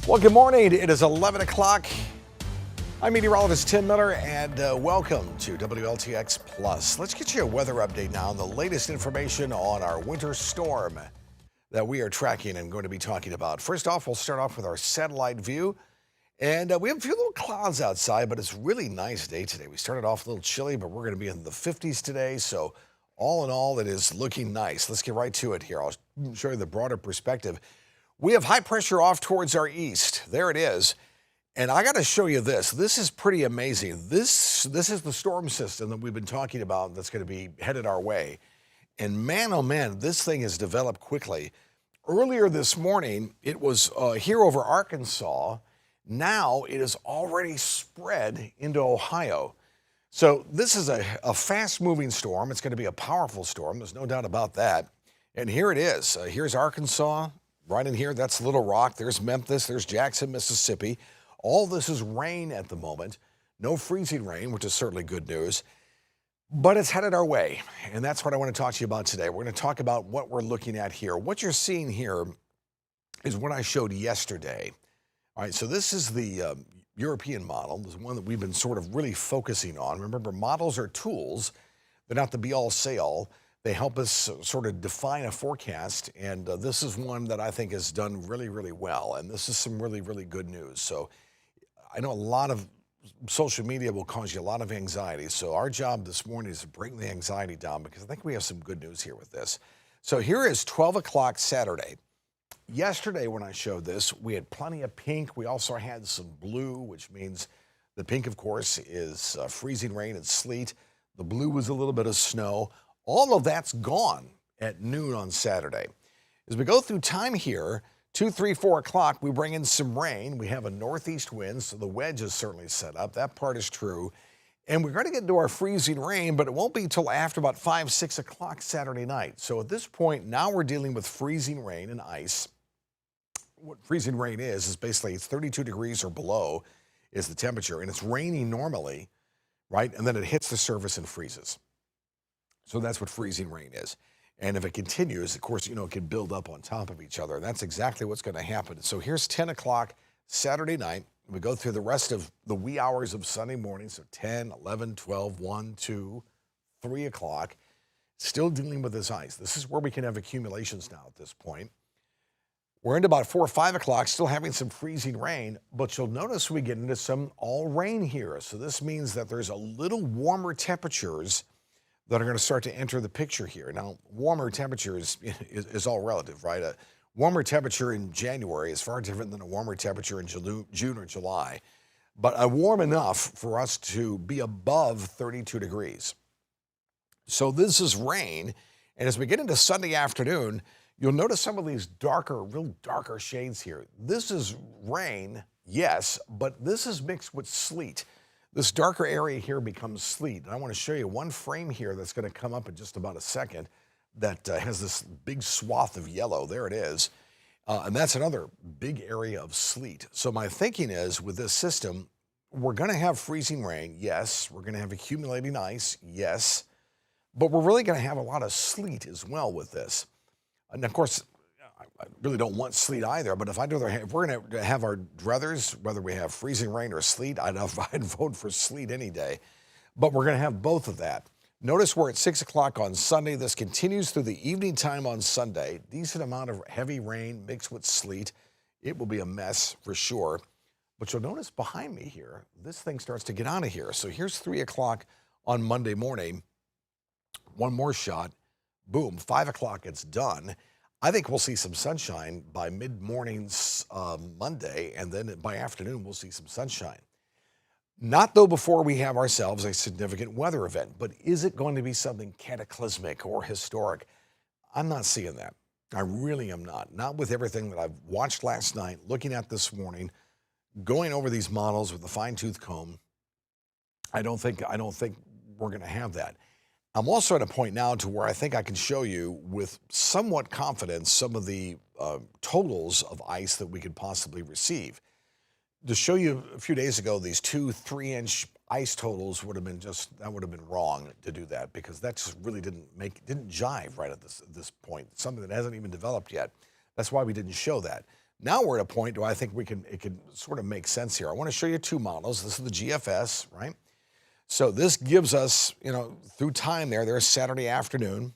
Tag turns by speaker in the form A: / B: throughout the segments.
A: Well, good morning. It is 11 o'clock. I'm meteorologist Tim Miller, and welcome to WLTX Plus. Let's get you a weather update now on the latest information on our winter storm that we are tracking and going to be talking about. First off, we'll start off with our satellite view. And we have a few little clouds outside, but it's a really nice day today. We started off a little chilly, but we're going to be in the 50s today. So all in all, it is looking nice. Let's get right to it here. I'll show you the broader perspective. We have high pressure off towards our east. There it is. And I got to show you this. This is pretty amazing. This is the storm system that we've been talking about that's going to be headed our way. And man, oh man, this thing has developed quickly. Earlier this morning, it was here over Arkansas. Now it is already spread into Ohio. So this is a fast-moving storm. It's going to be a powerful storm. There's no doubt about that. And here it is. Here's Arkansas. Right in here, that's Little Rock. There's Memphis. There's Jackson, Mississippi. All this is rain at the moment. No freezing rain, which is certainly good news. But it's headed our way, and that's what I want to talk to you about today. We're going to talk about what we're looking at here. What you're seeing here is what I showed yesterday. All right, so this is the European model. This is one that we've been sort of really focusing on. Remember, models are tools. They're not the be-all, say-all. They help us sort of define a forecast, and this is one that I think has done really, really well, and this is some really, really good news. So I know a lot of social media will cause you a lot of anxiety, so our job this morning is to bring the anxiety down because I think we have some good news here with this. So here is 12 o'clock Saturday. Yesterday when I showed this, we had plenty of pink. We also had some blue, which means the pink, of course, is freezing rain and sleet. The blue was a little bit of snow. All of that's gone at noon on Saturday. As we go through time here, 2, 3, 4 o'clock, we bring in some rain. We have a northeast wind, so the wedge is certainly set up. That part is true. And we're going to get into our freezing rain, but it won't be until after about 5, 6 o'clock Saturday night. So at this point, now we're dealing with freezing rain and ice. What freezing rain is basically it's 32 degrees or below is the temperature, and it's raining normally, right? And then it hits the surface and freezes. So that's what freezing rain is. And if it continues, of course, it can build up on top of each other. And that's exactly what's going to happen. So here's 10 o'clock Saturday night. We go through the rest of the wee hours of Sunday morning. So 10, 11, 12, 1, 2, 3 o'clock. Still dealing with this ice. This is where we can have accumulations now at this point. We're into about 4 or 5 o'clock, still having some freezing rain. But you'll notice we get into some all rain here. So this means that there's a little warmer temperatures that are going to start to enter the picture here. Now, warmer temperatures is all relative, right? A warmer temperature in January is far different than a warmer temperature in June or July, but a warm enough for us to be above 32 degrees. So this is rain, and as we get into Sunday afternoon, you'll notice some of these real darker shades here. This is rain, yes, but this is mixed with sleet. This darker area here becomes sleet. And I want to show you one frame here that's going to come up in just about a second that has this big swath of yellow. There it is. And that's another big area of sleet. So my thinking is with this system, we're going to have freezing rain. Yes. We're going to have accumulating ice. Yes. But we're really going to have a lot of sleet as well with this. And of course, I really don't want sleet either, but if we're going to have our druthers, whether we have freezing rain or sleet, I'd vote for sleet any day. But we're going to have both of that. Notice we're at 6 o'clock on Sunday. This continues through the evening time on Sunday. Decent amount of heavy rain mixed with sleet. It will be a mess for sure. But you'll notice behind me here, this thing starts to get out of here. So here's 3 o'clock on Monday morning. One more shot. Boom, 5 o'clock, it's done. I think we'll see some sunshine by mid-mornings Monday, and then by afternoon, we'll see some sunshine. Not, though, before we have ourselves a significant weather event, but is it going to be something cataclysmic or historic? I'm not seeing that. I really am not. Not with everything that I've watched last night, looking at this morning, going over these models with a fine-tooth comb. I don't think we're going to have that. I'm also at a point now to where I think I can show you with somewhat confidence some of the totals of ice that we could possibly receive. To show you a few days ago, these 2-3-inch ice totals would have been wrong to do that, because that just really didn't jive right at this point. Something that hasn't even developed yet. That's why we didn't show that. Now we're at a point where I think it can sort of make sense here. I want to show you two models. This is the GFS, right? So this gives us, through time there's Saturday afternoon.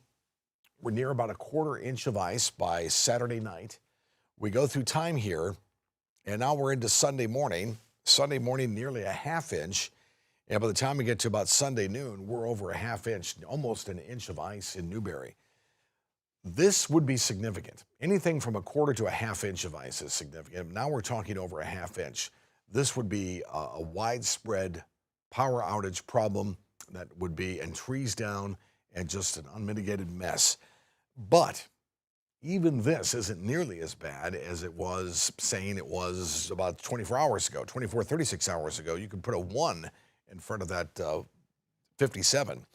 A: We're near about a 1/4 inch of ice by Saturday night. We go through time here, and now we're into Sunday morning. Sunday morning, nearly a 1/2 inch. And by the time we get to about Sunday noon, we're over a 1/2 inch, almost an inch of ice in Newberry. This would be significant. Anything from a 1/4 to a 1/2 inch of ice is significant. Now we're talking over a 1/2 inch. This would be a widespread power outage problem that would be, and trees down, and just an unmitigated mess. But even this isn't nearly as bad as it was saying it was about 24 hours ago, 36 hours ago. You could put a 1 in front of that 57.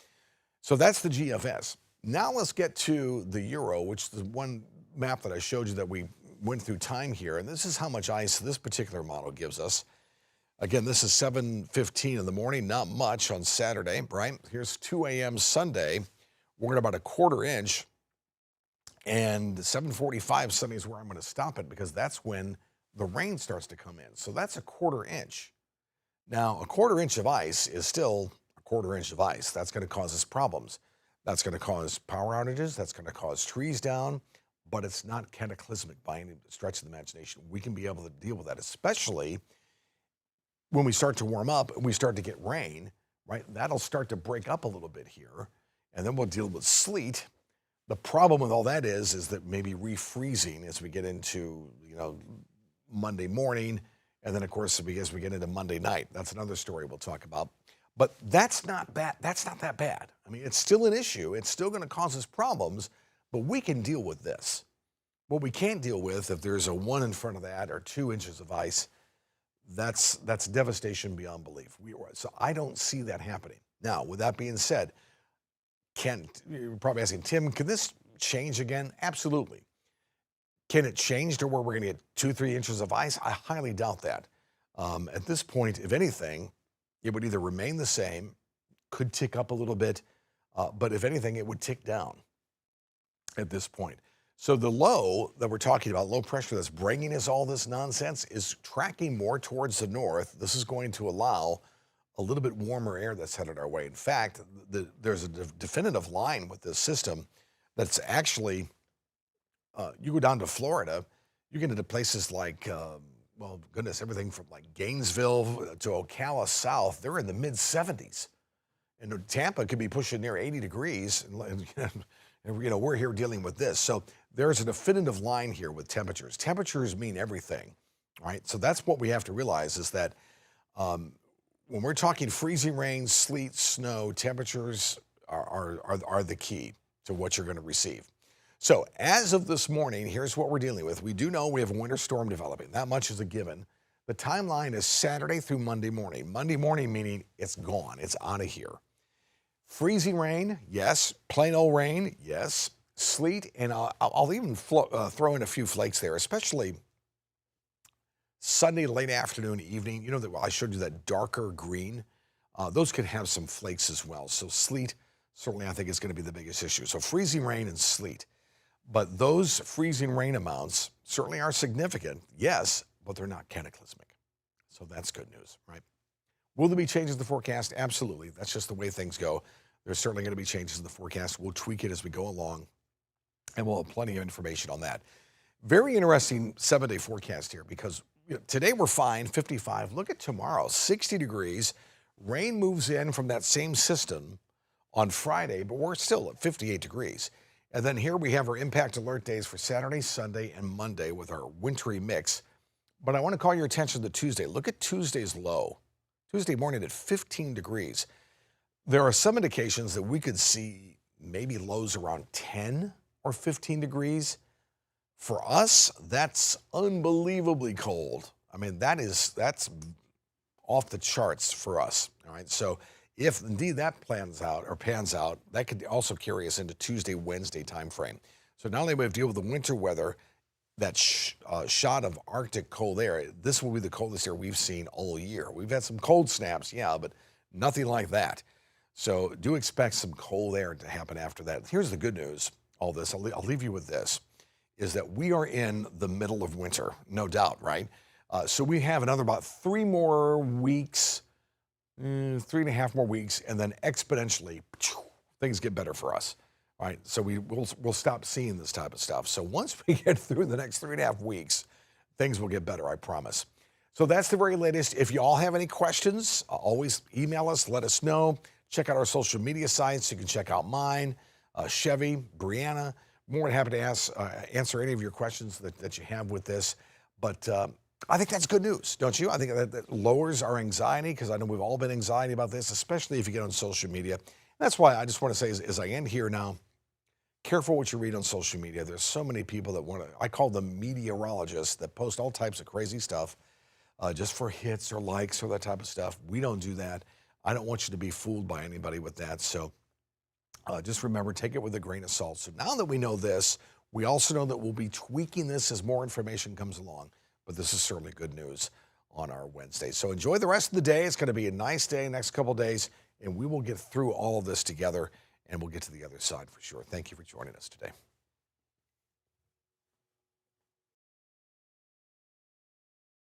A: So that's the GFS. Now let's get to the Euro, which is the one map that I showed you that we went through time here. And this is how much ice this particular model gives us. Again, this is 7:15 in the morning, not much on Saturday, right? Here's 2 a.m. Sunday. We're at about a 1/4 inch. And 7:45 Sunday is where I'm going to stop it, because that's when the rain starts to come in. So that's a 1/4 inch. Now, a 1/4 inch of ice is still a 1/4 inch of ice. That's going to cause us problems. That's going to cause power outages. That's going to cause trees down. But it's not cataclysmic by any stretch of the imagination. We can be able to deal with that, especially when we start to warm up and we start to get rain, right? That'll start to break up a little bit here. And then we'll deal with sleet. The problem with all that is that maybe refreezing as we get into, Monday morning. And then, of course, as we get into Monday night. That's another story we'll talk about. But that's not bad. That's not that bad. I mean, it's still an issue. It's still going to cause us problems, but we can deal with this. What we can't deal with, if there's a 1 in front of that or 2 inches of ice, that's devastation beyond belief. So I don't see that happening. Now, with that being said, you're probably asking, Tim, can this change again? Absolutely. Can it change to where we're going to get 2-3 inches of ice? I highly doubt that. At this point, if anything, it would either remain the same, could tick up a little bit, but if anything, it would tick down at this point. So the low that we're talking about, low pressure that's bringing us all this nonsense, is tracking more towards the north. This is going to allow a little bit warmer air that's headed our way. In fact, there's a definitive line with this system that's actually, you go down to Florida, you get into places like, everything from like Gainesville to Ocala South, they're in the mid-70s. And Tampa could be pushing near 80 degrees. And we're here dealing with this. So there's a definitive line here with temperatures. Temperatures mean everything, right? So that's what we have to realize, is that when we're talking freezing rain, sleet, snow, temperatures are the key to what you're going to receive. So as of this morning, here's what we're dealing with. We do know we have a winter storm developing. That much is a given. The timeline is Saturday through Monday morning. Monday morning meaning it's gone. It's out of here. Freezing rain, yes. Plain old rain, yes. Sleet, and I'll even throw in a few flakes there, especially Sunday, late afternoon, evening, you know that I showed you that darker green. Those could have some flakes as well. So sleet, certainly I think is going to be the biggest issue. So freezing rain and sleet. But those freezing rain amounts certainly are significant, yes, but they're not cataclysmic. So that's good news, right? Will there be changes in the forecast? Absolutely. That's just the way things go. There's certainly going to be changes in the forecast. We'll tweak it as we go along, and we'll have plenty of information on that. Very interesting 7-day forecast here because today we're fine, 55. Look at tomorrow, 60 degrees. Rain moves in from that same system on Friday, but we're still at 58 degrees. And then here we have our impact alert days for Saturday, Sunday, and Monday with our wintry mix. But I want to call your attention to Tuesday. Look at Tuesday's low. Tuesday morning at 15 degrees. There are some indications that we could see maybe lows around 10 or 15 degrees. For us, that's unbelievably cold. I mean, that's off the charts for us. All right. So if indeed that pans out, that could also carry us into Tuesday, Wednesday timeframe. So not only do we have to deal with the winter weather, that shot of Arctic cold air, this will be the coldest air we've seen all year. We've had some cold snaps, yeah, but nothing like that. So do expect some cold air to happen after that. Here's the good news, all this, I'll leave you with this, is that we are in the middle of winter, no doubt, right? So we have another about 3 more weeks, 3.5 more weeks, and then exponentially, things get better for us. All right, so we'll stop seeing this type of stuff. So once we get through the next 3.5 weeks, things will get better, I promise. So that's the very latest. If you all have any questions, always email us, let us know. Check out our social media sites. You can check out mine, Chevy, Brianna. More than happy to answer any of your questions that you have with this. But I think that's good news, don't you? I think that lowers our anxiety because I know we've all been anxiety about this, especially if you get on social media. That's why I just want to say as I end here now, careful what you read on social media. There's so many people that I call them meteorologists that post all types of crazy stuff just for hits or likes or that type of stuff. We don't do that. I don't want you to be fooled by anybody with that. So just remember, take it with a grain of salt. So now that we know this, we also know that we'll be tweaking this as more information comes along. But this is certainly good news on our Wednesday. So enjoy the rest of the day. It's going to be a nice day next couple of days, and we will get through all of this together, and we'll get to the other side for sure. Thank you for joining us today.